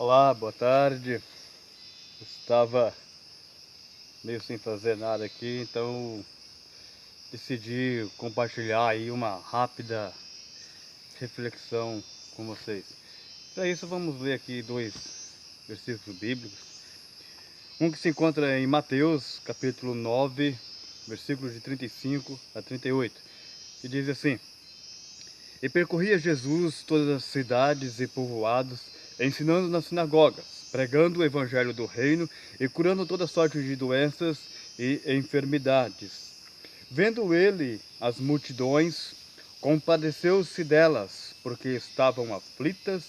Olá, boa tarde. Estava meio sem fazer nada aqui, então decidi compartilhar aí uma rápida reflexão com vocês. Para isso vamos ler aqui dois versículos bíblicos. Um que se encontra em Mateus, capítulo 9, versículos de 35 a 38, que diz assim: E percorria Jesus todas as cidades e povoados, ensinando nas sinagogas, pregando o evangelho do reino e curando toda sorte de doenças e enfermidades. Vendo ele as multidões, compadeceu-se delas, porque estavam aflitas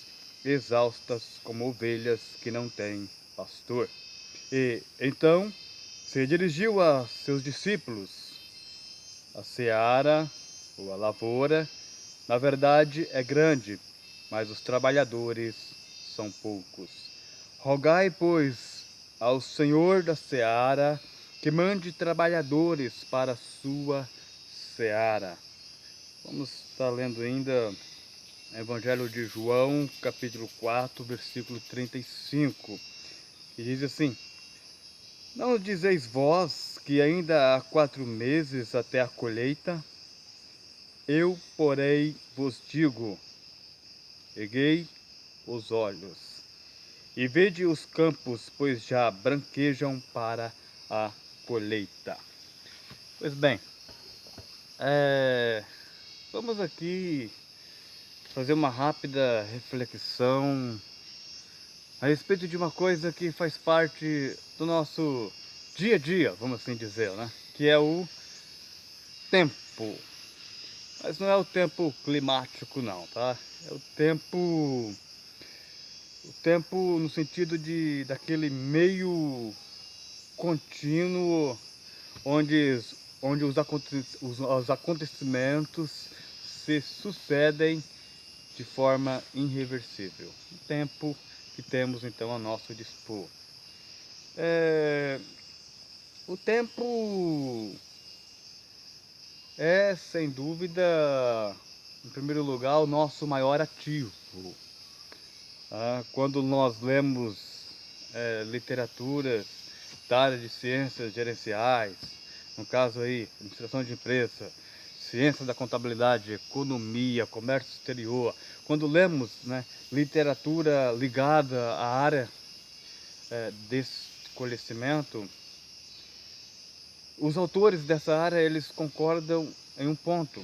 e exaustas como ovelhas que não têm pastor. E então se dirigiu a seus discípulos: a seara, ou a lavoura, na verdade é grande, mas os trabalhadores são poucos. Rogai, pois, ao Senhor da seara que mande trabalhadores para a sua seara. Vamos estar lendo ainda o Evangelho de João, capítulo 4, versículo 35, que diz assim: Não dizeis vós que ainda há 4 meses até a colheita? Eu, porém, vos digo: erguei os olhos e vede os campos, pois já branquejam para a colheita. Pois bem, vamos aqui fazer uma rápida reflexão a respeito de uma coisa que faz parte do nosso dia a dia, vamos assim dizer, né? Que é o tempo. Mas não é o tempo climático não, tá? É o tempo no sentido de daquele meio contínuo onde, onde os acontecimentos se sucedem de forma irreversível. O tempo que temos então a nosso dispor. O tempo é, sem dúvida, em primeiro lugar, o nosso maior ativo. Quando nós lemos literaturas da área de ciências gerenciais, no caso aí, administração de empresa, ciência da contabilidade, economia, comércio exterior, quando lemos, né, literatura ligada à área desse conhecimento, os autores dessa área, eles concordam em um ponto,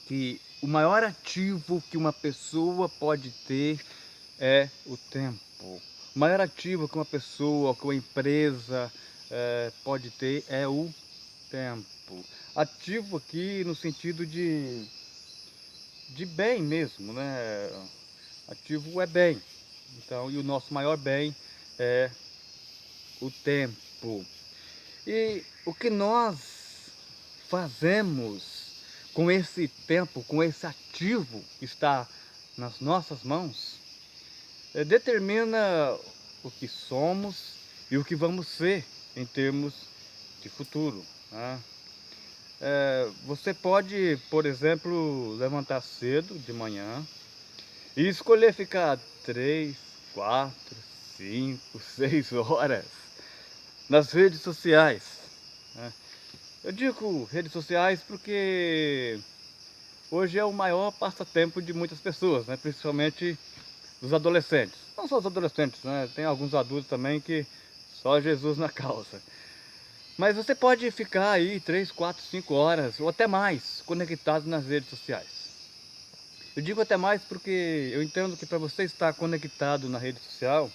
que o maior ativo que uma pessoa pode ter é o tempo. O maior ativo que uma pessoa, que uma empresa pode ter é o tempo. Ativo aqui no sentido de bem mesmo, né? Ativo é bem. Então, e o nosso maior bem é o tempo. E o que nós fazemos com esse tempo, com esse ativo que está nas nossas mãos, determina o que somos e o que vamos ser em termos de futuro, né? Você pode, por exemplo, levantar cedo de manhã e escolher ficar 3, 4, 5, 6 horas nas redes sociais, né? Eu digo redes sociais porque hoje é o maior passatempo de muitas pessoas, né? Principalmente dos adolescentes. Não só os adolescentes, né? Tem alguns adultos também que só Jesus na causa. Mas você pode ficar aí 3, 4, 5 horas ou até mais conectado nas redes sociais. Eu digo até mais porque eu entendo que para você estar conectado na rede social,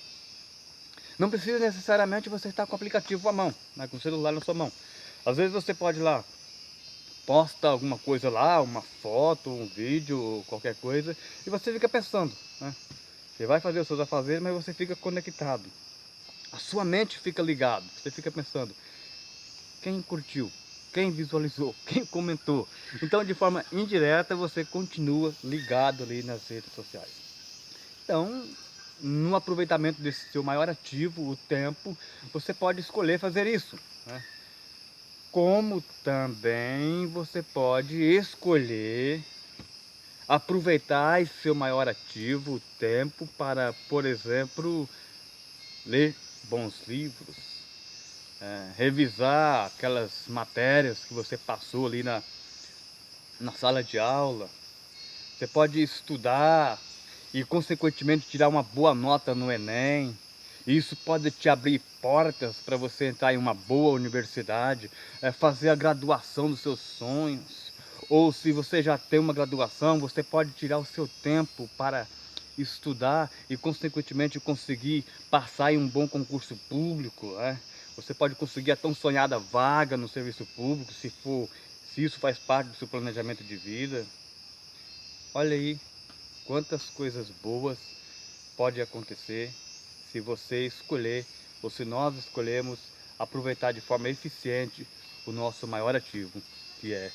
não precisa necessariamente você estar com o aplicativo à mão, né? Com o celular na sua mão. Às vezes você pode ir lá, posta alguma coisa lá, uma foto, um vídeo, qualquer coisa, e você fica pensando, né? Você vai fazer os seus afazeres, mas você fica conectado. A sua mente fica ligada, você fica pensando, quem curtiu, quem visualizou, quem comentou. Então, de forma indireta, você continua ligado ali nas redes sociais. Então, no aproveitamento desse seu maior ativo, o tempo, você pode escolher fazer isso, né? Como também você pode escolher aproveitar esse seu maior ativo, o tempo, para, por exemplo, ler bons livros, revisar aquelas matérias que você passou ali na sala de aula. Você pode estudar e, consequentemente, tirar uma boa nota no Enem. Isso pode te abrir portas para você entrar em uma boa universidade, fazer a graduação dos seus sonhos. Ou se você já tem uma graduação, você pode tirar o seu tempo para estudar e, consequentemente, conseguir passar em um bom concurso público, né? Você pode conseguir a tão sonhada vaga no serviço público, se isso faz parte do seu planejamento de vida. Olha aí quantas coisas boas pode acontecer se você escolher, ou se nós escolhermos aproveitar de forma eficiente o nosso maior ativo, que é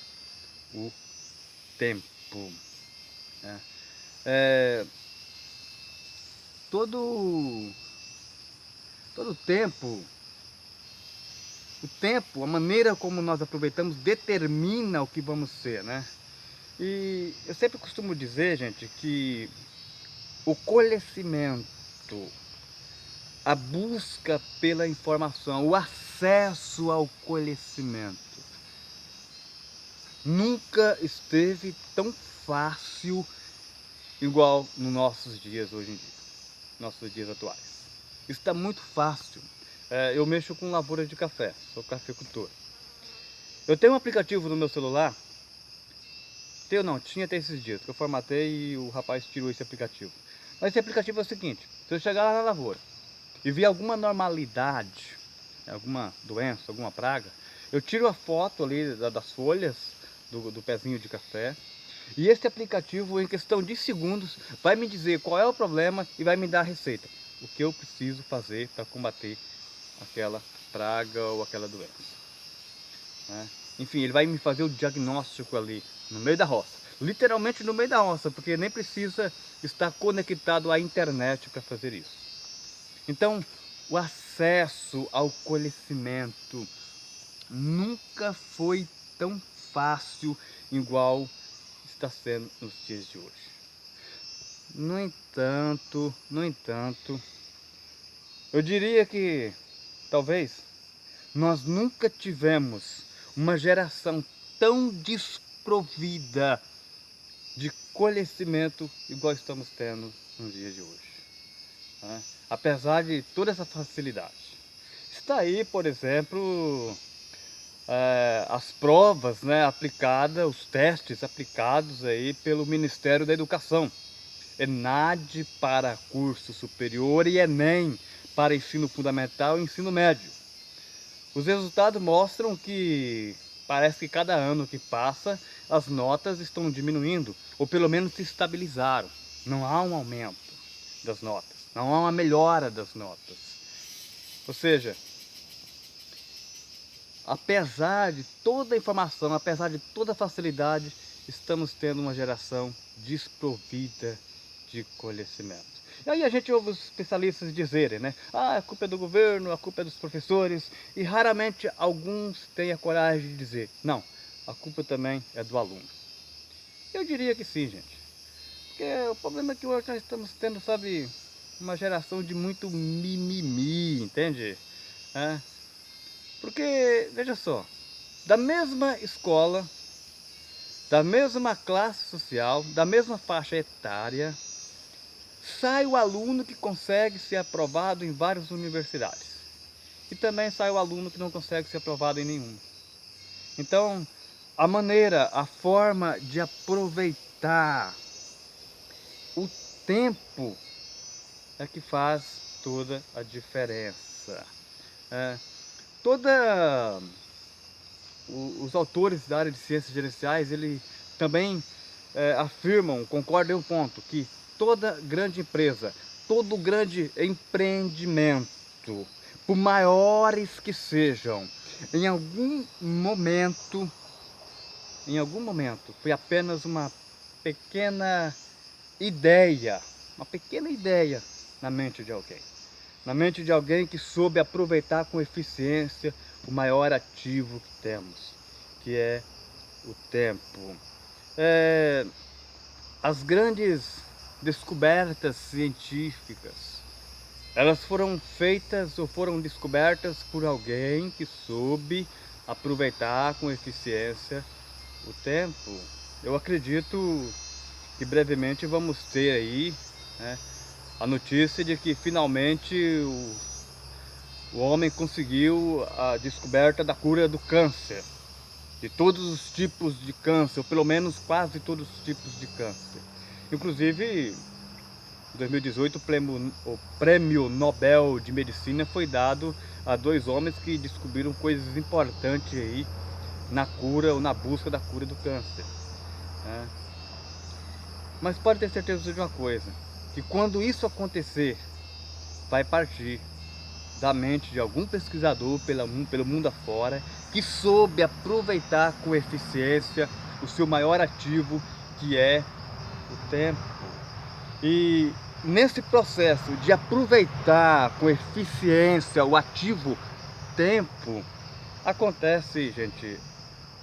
o tempo, né? É, todo tempo, o tempo, a maneira como nós aproveitamos determina o que vamos ser, né? E eu sempre costumo dizer, gente, que o conhecimento, a busca pela informação, o acesso ao conhecimento, nunca esteve tão fácil igual nos nossos dias hoje em dia, nossos dias atuais. Isso está muito fácil. Eu mexo com lavoura de café, sou cafeicultor. Eu tenho um aplicativo no meu celular, tinha até esses dias, que eu formatei e o rapaz tirou esse aplicativo. Mas esse aplicativo é o seguinte: se eu chegar lá na lavoura e ver alguma normalidade, alguma doença, alguma praga, eu tiro a foto ali das folhas do pezinho de café, e esse aplicativo, em questão de segundos, vai me dizer qual é o problema e vai me dar a receita, o que eu preciso fazer para combater aquela praga ou aquela doença, né? Enfim, ele vai me fazer o diagnóstico ali no meio da roça, literalmente no meio da roça, porque nem precisa estar conectado à internet para fazer isso. Então, o acesso ao conhecimento nunca foi tão fácil igual está sendo nos dias de hoje. No entanto, eu diria que talvez nós nunca tivemos uma geração tão desprovida de conhecimento igual estamos tendo nos dias de hoje, né? Apesar de toda essa facilidade. Está aí, por exemplo, as provas, né, aplicadas, os testes aplicados aí pelo Ministério da Educação. ENAD para curso superior e ENEM para ensino fundamental e ensino médio. Os resultados mostram que parece que cada ano que passa as notas estão diminuindo, ou pelo menos se estabilizaram. Não há um aumento das notas, não há uma melhora das notas. Ou seja, apesar de toda a informação, apesar de toda a facilidade, estamos tendo uma geração desprovida de conhecimento. E aí a gente ouve os especialistas dizerem, né? Ah, a culpa é do governo, a culpa é dos professores, e raramente alguns têm a coragem de dizer, não, a culpa também é do aluno. Eu diria que sim, gente. Porque o problema é que hoje nós estamos tendo, sabe, uma geração de muito mimimi, entende? Porque, veja só, da mesma escola, da mesma classe social, da mesma faixa etária, sai o aluno que consegue ser aprovado em várias universidades. E também sai o aluno que não consegue ser aprovado em nenhuma. Então, a maneira, a forma de aproveitar o tempo é que faz toda a diferença. Os autores da área de ciências gerenciais, eles também afirmam, concordam em um ponto, que toda grande empresa, todo grande empreendimento, por maiores que sejam, em algum momento, foi apenas pequena uma pequena ideia na mente de alguém. Na mente de alguém que soube aproveitar com eficiência o maior ativo que temos, que é o tempo. as grandes descobertas científicas, elas foram feitas ou foram descobertas por alguém que soube aproveitar com eficiência o tempo. Eu acredito que brevemente vamos ter aí, né, a notícia de que finalmente o homem conseguiu a descoberta da cura do câncer, de todos os tipos de câncer, ou pelo menos quase todos os tipos de câncer. Inclusive, em 2018, o Prêmio Nobel de Medicina foi dado a 2 homens que descobriram coisas importantes aí na cura ou na busca da cura do câncer, né? Mas pode ter certeza de uma coisa, que quando isso acontecer, vai partir da mente de algum pesquisador pelo mundo afora, que soube aproveitar com eficiência o seu maior ativo, que é o tempo. E nesse processo de aproveitar com eficiência o ativo tempo, acontece, gente,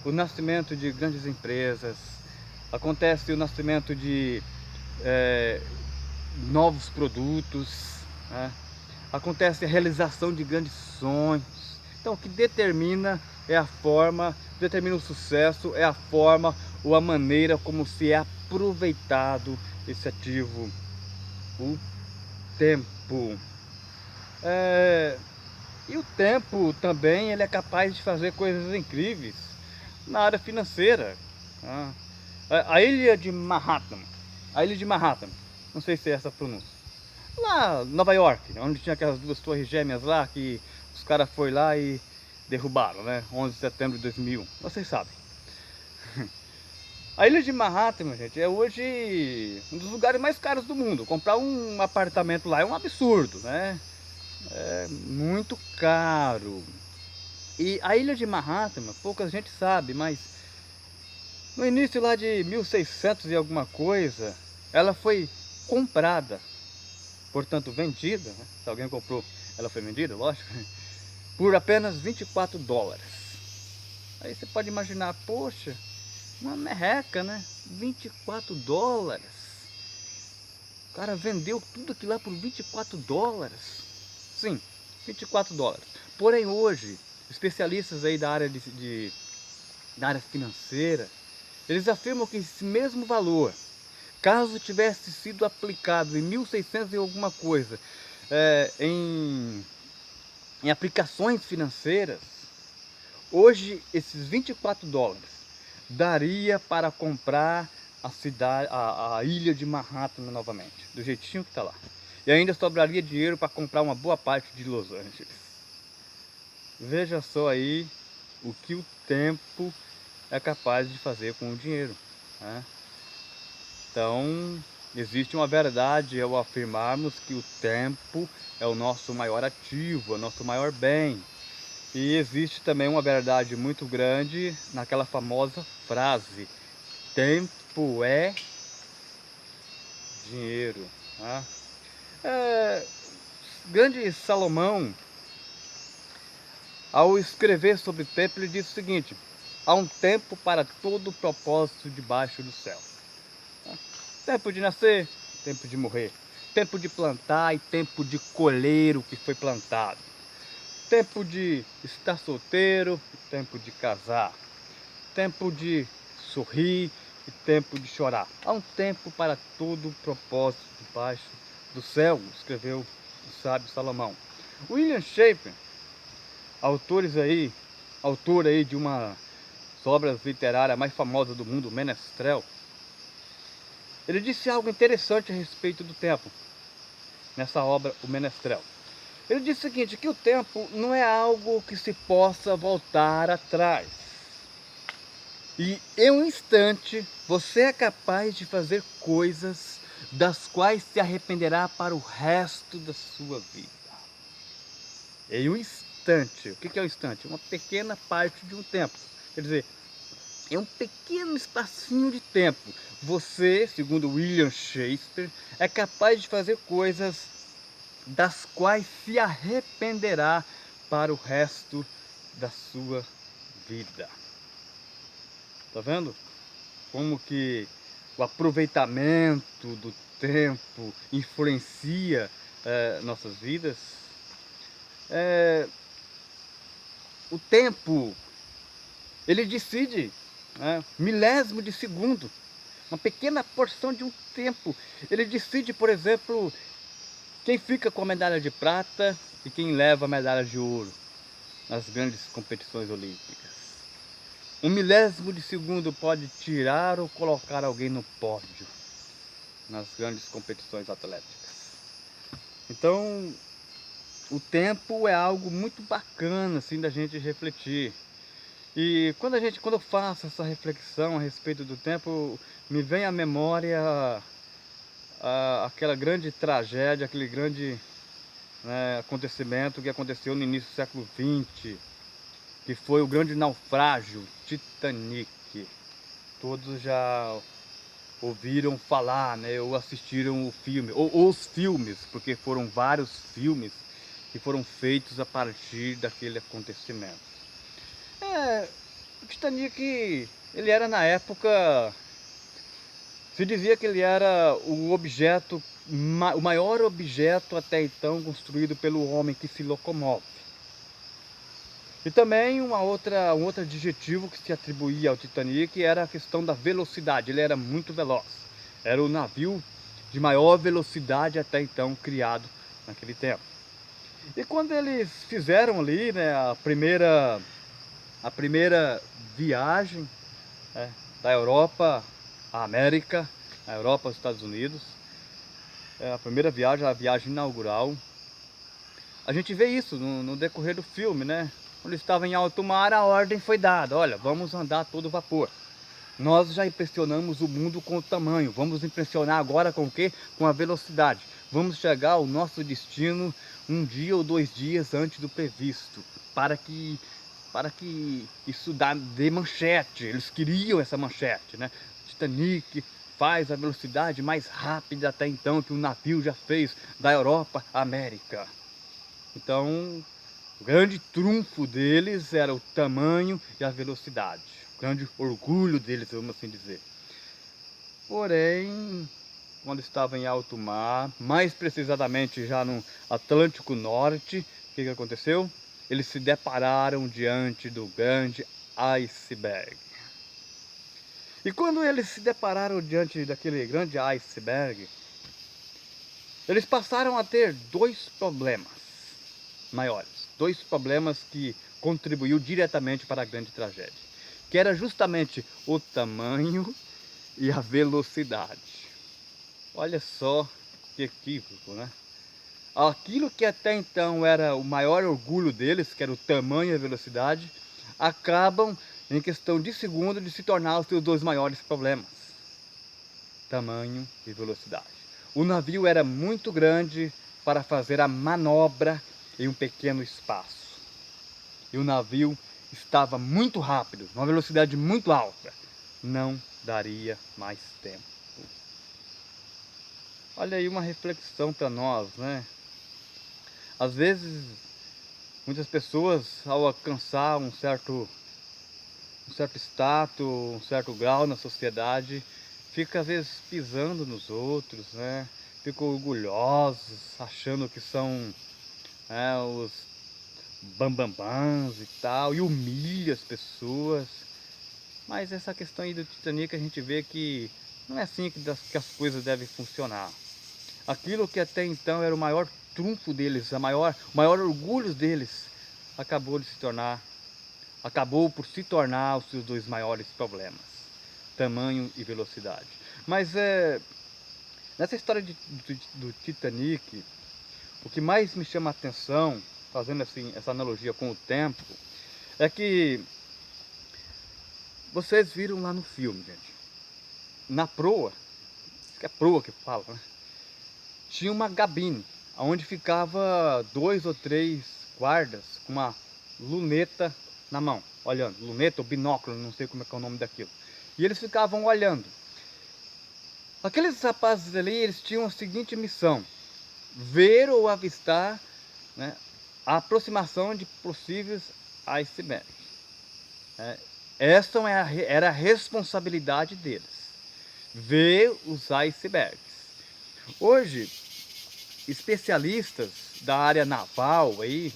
o nascimento de grandes empresas, acontece o nascimento de novos produtos, né? Acontece a realização de grandes sonhos. Então, o que determina é a forma, determina o sucesso, é a forma ou a maneira como se é aproveitado esse ativo, o tempo. E o tempo também ele é capaz de fazer coisas incríveis na área financeira, né? A ilha de Manhattan, não sei se é essa a pronúncia, lá em Nova York, onde tinha aquelas 2 torres gêmeas lá, que os caras foram lá e derrubaram, né? 11 de setembro de 2001, vocês sabem. A ilha de Manhattan, minha gente, é hoje um dos lugares mais caros do mundo. Comprar um apartamento lá é um absurdo, né? É muito caro. E a ilha de Manhattan, pouca gente sabe, mas no início lá de 1600 e alguma coisa, ela foi comprada, portanto vendida, né? Se alguém comprou, ela foi vendida, lógico, por apenas 24 dólares. Aí você pode imaginar, poxa, uma merreca, né? 24 dólares. O cara vendeu tudo aquilo lá por 24 dólares. Sim, 24 dólares. Porém hoje, especialistas aí da área da área financeira, eles afirmam que esse mesmo valor, caso tivesse sido aplicado em 1600 e alguma coisa, em aplicações financeiras, hoje esses 24 dólares daria para comprar a cidade, a ilha de Manhattan novamente, do jeitinho que está lá. E ainda sobraria dinheiro para comprar uma boa parte de Los Angeles. Veja só aí o que o tempo é capaz de fazer com o dinheiro, né? Então, existe uma verdade ao afirmarmos que o tempo é o nosso maior ativo, é o nosso maior bem. E existe também uma verdade muito grande naquela famosa frase: tempo é dinheiro, né? Grande Salomão, ao escrever sobre tempo, ele disse o seguinte: há um tempo para todo propósito debaixo do céu. Tempo de nascer, tempo de morrer. Tempo de plantar e tempo de colher o que foi plantado. Tempo de estar solteiro e tempo de casar. Tempo de sorrir e tempo de chorar. Há um tempo para todo propósito debaixo do céu, escreveu o sábio Salomão. William Shakespeare, autor aí de uma das obras literárias mais famosas do mundo, Menestrel, ele disse algo interessante a respeito do tempo, nessa obra, o Menestrel. Ele disse o seguinte, que o tempo não é algo que se possa voltar atrás. E em um instante, você é capaz de fazer coisas das quais se arrependerá para o resto da sua vida. Em um instante. O que é um instante? Uma pequena parte de um tempo. Quer dizer, é um pequeno espacinho de tempo. Você, segundo William Shakespeare, é capaz de fazer coisas das quais se arrependerá para o resto da sua vida. Tá vendo? Como que o aproveitamento do tempo influencia nossas vidas. O tempo, ele decide, né, milésimo de segundo, uma pequena porção de um tempo. Ele decide, por exemplo, quem fica com a medalha de prata e quem leva a medalha de ouro nas grandes competições olímpicas. Um milésimo de segundo pode tirar ou colocar alguém no pódio nas grandes competições atléticas. Então, o tempo é algo muito bacana assim da gente refletir. E quando eu faço essa reflexão a respeito do tempo, me vem à memória aquela grande tragédia, aquele grande, né, acontecimento que aconteceu no início do século XX, que foi o grande naufrágio Titanic. Todos já ouviram falar, né, ou assistiram o filme, ou os filmes, porque foram vários filmes que foram feitos a partir daquele acontecimento. O Titanic, ele era na época, se dizia que ele era o maior objeto até então construído pelo homem que se locomove. E também um outro adjetivo que se atribuía ao Titanic era a questão da velocidade. Ele era muito veloz. Era o navio de maior velocidade até então criado naquele tempo. E quando eles fizeram ali, né, a primeira viagem, né, da Europa à América, a Europa aos Estados Unidos, a primeira viagem, a viagem inaugural, a gente vê isso no decorrer do filme, né? Quando eles estavam em alto mar, a ordem foi dada: olha, vamos andar a todo vapor. Nós já impressionamos o mundo com o tamanho, vamos impressionar agora com o quê? Com a velocidade. Vamos chegar ao nosso destino um dia ou 2 dias antes do previsto, para que isso dê manchete. Eles queriam essa manchete, né? Titanic faz a velocidade mais rápida até então que um navio já fez da Europa à América. Então, o grande trunfo deles era o tamanho e a velocidade. O grande orgulho deles, vamos assim dizer. Porém, quando estava em alto mar, mais precisamente já no Atlântico Norte, o que aconteceu? Eles se depararam diante do grande iceberg. E quando eles se depararam diante daquele grande iceberg, eles passaram a ter 2 problemas maiores. 2 problemas que contribuíram diretamente para a grande tragédia. Que era justamente o tamanho e a velocidade. Olha só que equívoco, né? Aquilo que até então era o maior orgulho deles, que era o tamanho e a velocidade, acabam em questão de segundo de se tornar os seus 2 maiores problemas. Tamanho e velocidade. O navio era muito grande para fazer a manobra em um pequeno espaço. E o navio estava muito rápido, uma velocidade muito alta. Não daria mais tempo. Olha aí uma reflexão para nós, né? Às vezes, muitas pessoas, ao alcançar um certo status, um certo grau na sociedade, fica às vezes pisando nos outros, né? Ficam orgulhosos, achando que são, né, os bambambãs e tal, e humilha as pessoas. Mas essa questão aí do Titanic, a gente vê que não é assim que as coisas devem funcionar. Aquilo que até então era o maior trunfo deles, o maior orgulho deles, acabou por se tornar os seus 2 maiores problemas: tamanho e velocidade. Mas nessa história do Titanic, o que mais me chama a atenção, fazendo assim essa analogia com o tempo, é que vocês viram lá no filme, gente, na proa, acho que é proa que fala, né? Tinha uma cabine, onde ficava 2 ou 3 guardas com uma luneta na mão, olhando. Luneta ou binóculo, não sei como é que é o nome daquilo. E eles ficavam olhando. Aqueles rapazes ali, eles tinham a seguinte missão: ver ou avistar, né, a aproximação de possíveis icebergs. Essa era a responsabilidade deles. ver os icebergs. Hoje, especialistas da área naval aí,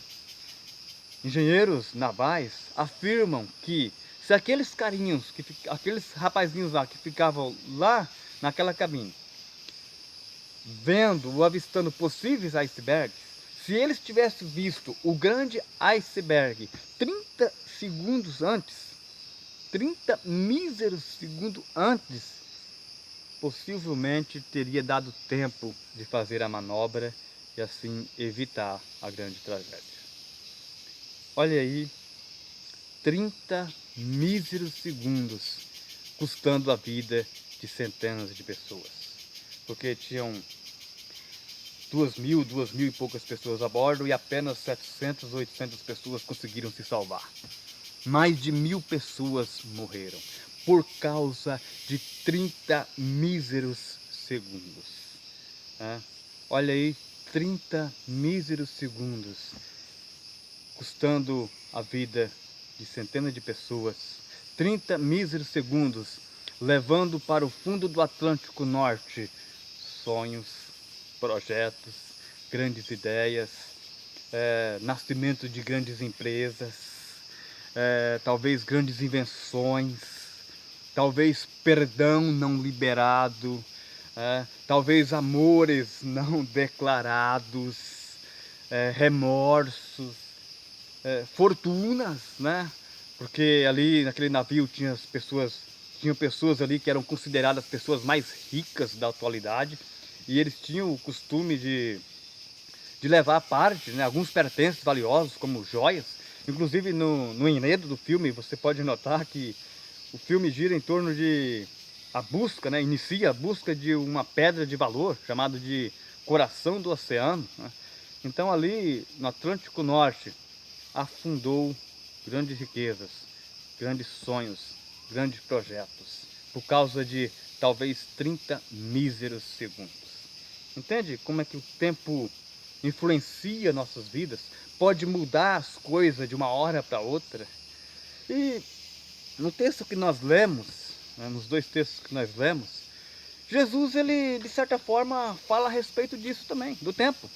engenheiros navais, afirmam que se aqueles carinhos, aqueles rapazinhos lá que ficavam lá naquela cabine, vendo ou avistando possíveis icebergs, se eles tivessem visto o grande iceberg 30 segundos antes, 30 míseros segundos antes, possivelmente teria dado tempo de fazer a manobra e assim evitar a grande tragédia. Olha aí, 30 míseros segundos custando a vida de centenas de pessoas. Porque tinham 2.000 e poucas pessoas a bordo e apenas 700, 800 pessoas conseguiram se salvar. Mais de 1.000 pessoas morreram por causa de 30 míseros segundos. Olha aí, 30 míseros segundos custando a vida de centenas de pessoas. 30 míseros segundos levando para o fundo do Atlântico Norte sonhos, projetos, grandes ideias, nascimento de grandes empresas, talvez grandes invenções, talvez perdão não liberado, talvez amores não declarados, remorsos, fortunas, né? Porque ali naquele navio tinham pessoas ali que eram consideradas pessoas mais ricas da atualidade, e eles tinham o costume de levar à parte, né, alguns pertences valiosos, como joias. Inclusive no enredo do filme, você pode notar que o filme gira em torno de a busca, né, inicia a busca de uma pedra de valor, chamada de Coração do Oceano, né? Então ali no Atlântico Norte afundou grandes riquezas, grandes sonhos, grandes projetos, por causa de talvez 30 míseros segundos. Entende como é que o tempo influencia nossas vidas? Pode mudar as coisas de uma hora para outra. E no texto que nós lemos, né, nos dois textos que nós lemos, Jesus, ele de certa forma fala a respeito disso também, do tempo.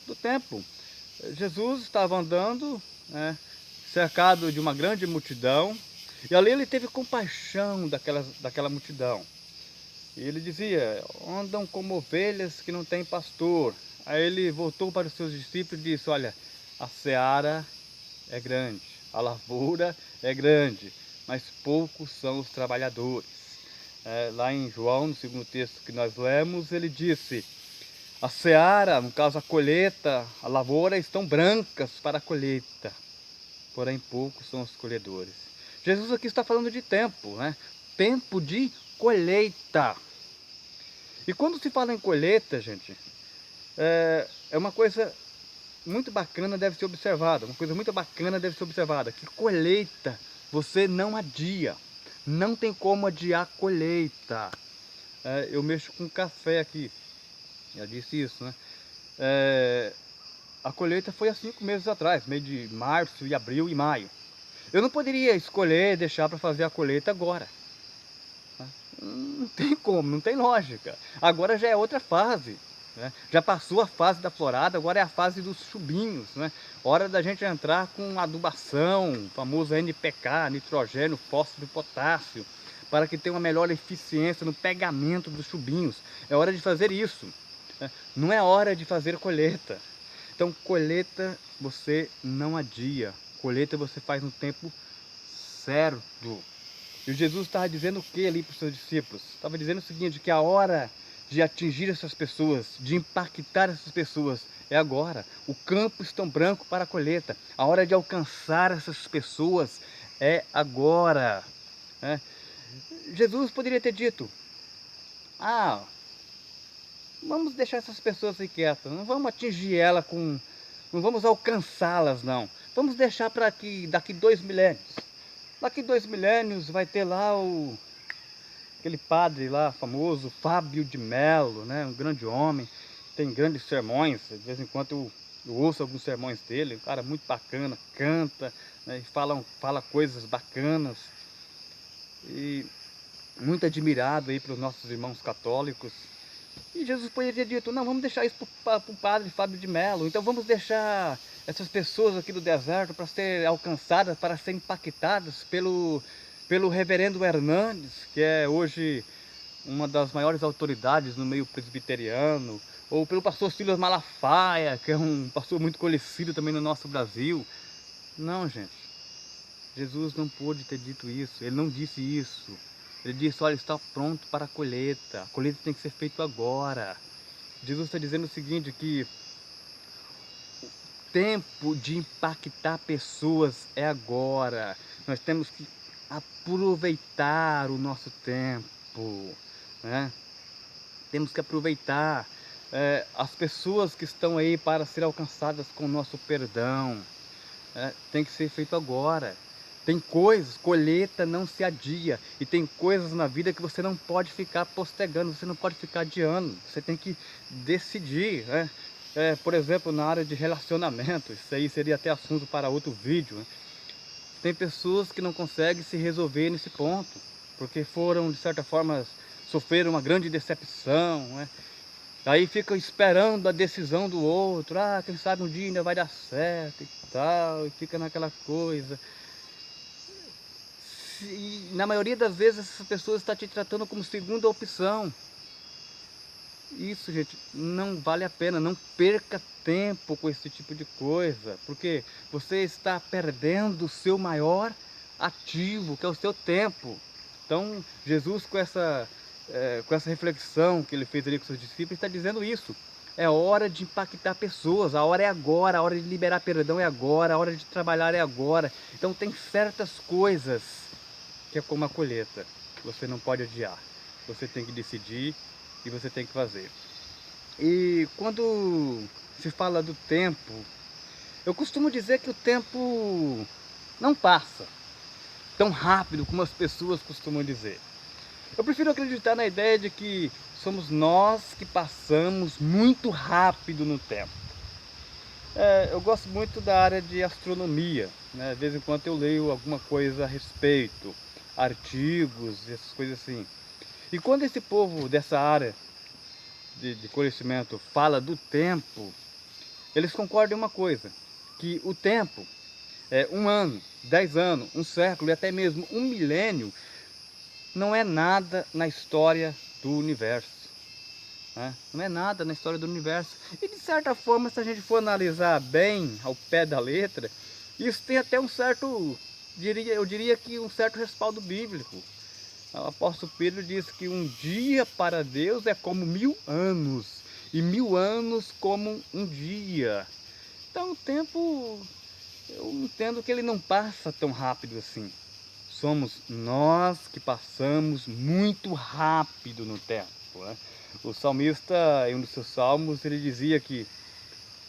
Do tempo. Jesus estava andando, cercado de uma grande multidão, e ali ele teve compaixão daquela multidão. E ele dizia: andam como ovelhas que não têm pastor. Aí ele voltou para os seus discípulos e disse: olha, a seara é grande, a lavoura é grande, mas poucos são os trabalhadores. Lá em João, no segundo texto que nós lemos, ele disse: a seara, no caso a colheita, a lavoura estão brancas para a colheita, porém poucos são os colhedores. Jesus aqui está falando de tempo, né? Tempo de colheita. E quando se fala em colheita, gente, é uma coisa muito bacana, deve ser observada. Uma coisa muito bacana deve ser observada, que colheita você não adia. Não tem como adiar colheita. Eu mexo com café aqui, já disse isso, né? A colheita foi há 5 meses atrás, mês de março, e abril e maio. Eu não poderia escolher deixar para fazer a colheita agora. Não tem como, não tem lógica. Agora já é outra fase, né? Já passou a fase da florada, agora é a fase dos chubinhos, né? Hora da gente entrar com adubação, famoso NPK, nitrogênio, fósforo e potássio, para que tenha uma melhor eficiência no pegamento dos chubinhos. É hora de fazer isso, né? Não é hora de fazer colheita. Então colheita você não adia, colheita você faz no tempo certo. E Jesus estava dizendo o que ali para os seus discípulos? Estava dizendo o seguinte, que a hora de atingir essas pessoas, de impactar essas pessoas, é agora. O campo está branco para a colheita. A hora de alcançar essas pessoas é agora, né? Jesus poderia ter dito: vamos deixar essas pessoas aí quietas, não vamos atingir ela não vamos alcançá-las não. Vamos deixar para que daqui 2 milênios. Daqui 2 milênios vai ter lá aquele padre lá famoso, Fábio de Mello, né? Um grande homem, tem grandes sermões, de vez em quando eu ouço alguns sermões dele, um cara muito bacana, canta, né? E fala coisas bacanas. E muito admirado aí pelos nossos irmãos católicos. E Jesus poderia ter dito, não, vamos deixar isso para o padre Fábio de Mello, então vamos deixar essas pessoas aqui do deserto para ser alcançadas, para ser impactadas pelo reverendo Hernandes, que é hoje uma das maiores autoridades no meio presbiteriano, ou pelo pastor Silas Malafaia, que é um pastor muito conhecido também no nosso Brasil. Não, gente, Jesus não pôde ter dito isso, ele não disse isso. Ele disse, olha, está pronto para a colheita tem que ser feita agora. Jesus está dizendo o seguinte, que o tempo de impactar pessoas é agora. Nós temos que aproveitar o nosso tempo, né? Temos que aproveitar as pessoas que estão aí para ser alcançadas com o nosso perdão. Tem que ser feito agora. Tem coisas, colheita não se adia. E tem coisas na vida que você não pode ficar postergando, você não pode ficar adiando. Você tem que decidir, né? Por exemplo, na área de relacionamento, isso aí seria até assunto para outro vídeo, né? Tem pessoas que não conseguem se resolver nesse ponto, porque foram, de certa forma, sofreram uma grande decepção, né? Aí ficam esperando a decisão do outro, quem sabe um dia ainda vai dar certo e tal, e fica naquela coisa. E na maioria das vezes essa pessoa está te tratando como segunda opção. Isso, gente, não vale a pena, não perca tempo com esse tipo de coisa, porque você está perdendo o seu maior ativo, que é o seu tempo. Então, Jesus com essa reflexão que ele fez ali com seus discípulos, está dizendo isso. É hora de impactar pessoas, a hora é agora, a hora de liberar perdão é agora, a hora de trabalhar é agora. Então tem certas coisas que é como a colheita, você não pode adiar, você tem que decidir e você tem que fazer. E quando se fala do tempo, eu costumo dizer que o tempo não passa tão rápido como as pessoas costumam dizer. Eu prefiro acreditar na ideia de que somos nós que passamos muito rápido no tempo. Eu gosto muito da área de astronomia, né? De vez em quando eu leio alguma coisa a respeito, artigos, essas coisas assim. E quando esse povo dessa área de conhecimento fala do tempo, eles concordam em uma coisa, que o tempo é 1 ano, 10 anos, 1 século e até mesmo 1 milênio não é nada na história do universo, né? Não é nada na história do universo. E de certa forma, se a gente for analisar bem, ao pé da letra, isso tem até um certo, eu diria que um certo respaldo bíblico. O apóstolo Pedro diz que um dia para Deus é como 1000 anos, e 1000 anos como um dia. Então o tempo, eu entendo que ele não passa tão rápido assim. Somos nós que passamos muito rápido no tempo, né? O salmista, em um dos seus salmos, ele dizia que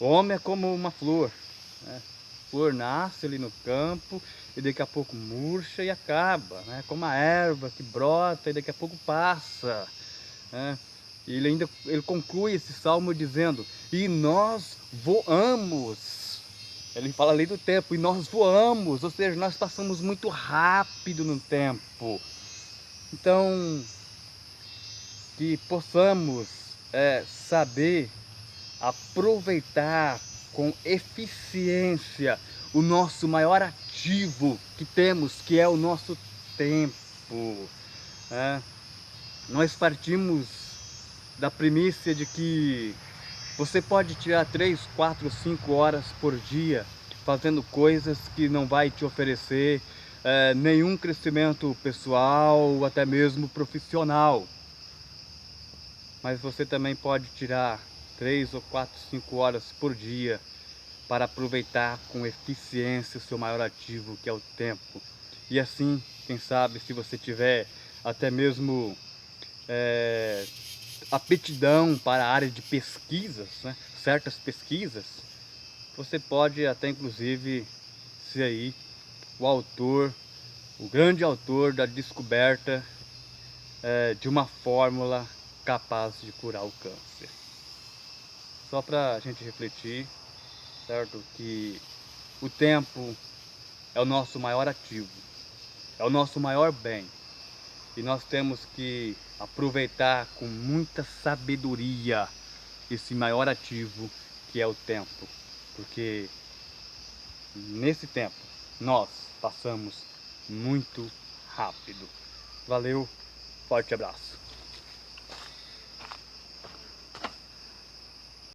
o homem é como uma flor, né? A flor nasce ali no campo e daqui a pouco murcha e acaba, né? Como a erva que brota e daqui a pouco passa, né? E ele conclui esse salmo dizendo, e nós voamos. Ele fala ali do tempo, e nós voamos, ou seja, nós passamos muito rápido no tempo. Então, que possamos saber aproveitar com eficiência o nosso maior ativo que temos, que é o nosso tempo, né? Nós partimos da premissa de que você pode tirar 3, 4, 5 horas por dia fazendo coisas que não vai te oferecer nenhum crescimento pessoal ou até mesmo profissional. Mas você também pode tirar 3 ou 4, 5 horas por dia para aproveitar com eficiência o seu maior ativo, que é o tempo. E assim, quem sabe, se você tiver até mesmo aptidão para a área de pesquisas, né? Certas pesquisas, você pode até inclusive ser aí o autor, o grande autor da descoberta de uma fórmula capaz de curar o câncer. Só para a gente refletir, certo? Que o tempo é o nosso maior ativo, é o nosso maior bem. E nós temos que aproveitar com muita sabedoria esse maior ativo que é o tempo. Porque nesse tempo nós passamos muito rápido. Valeu, forte abraço.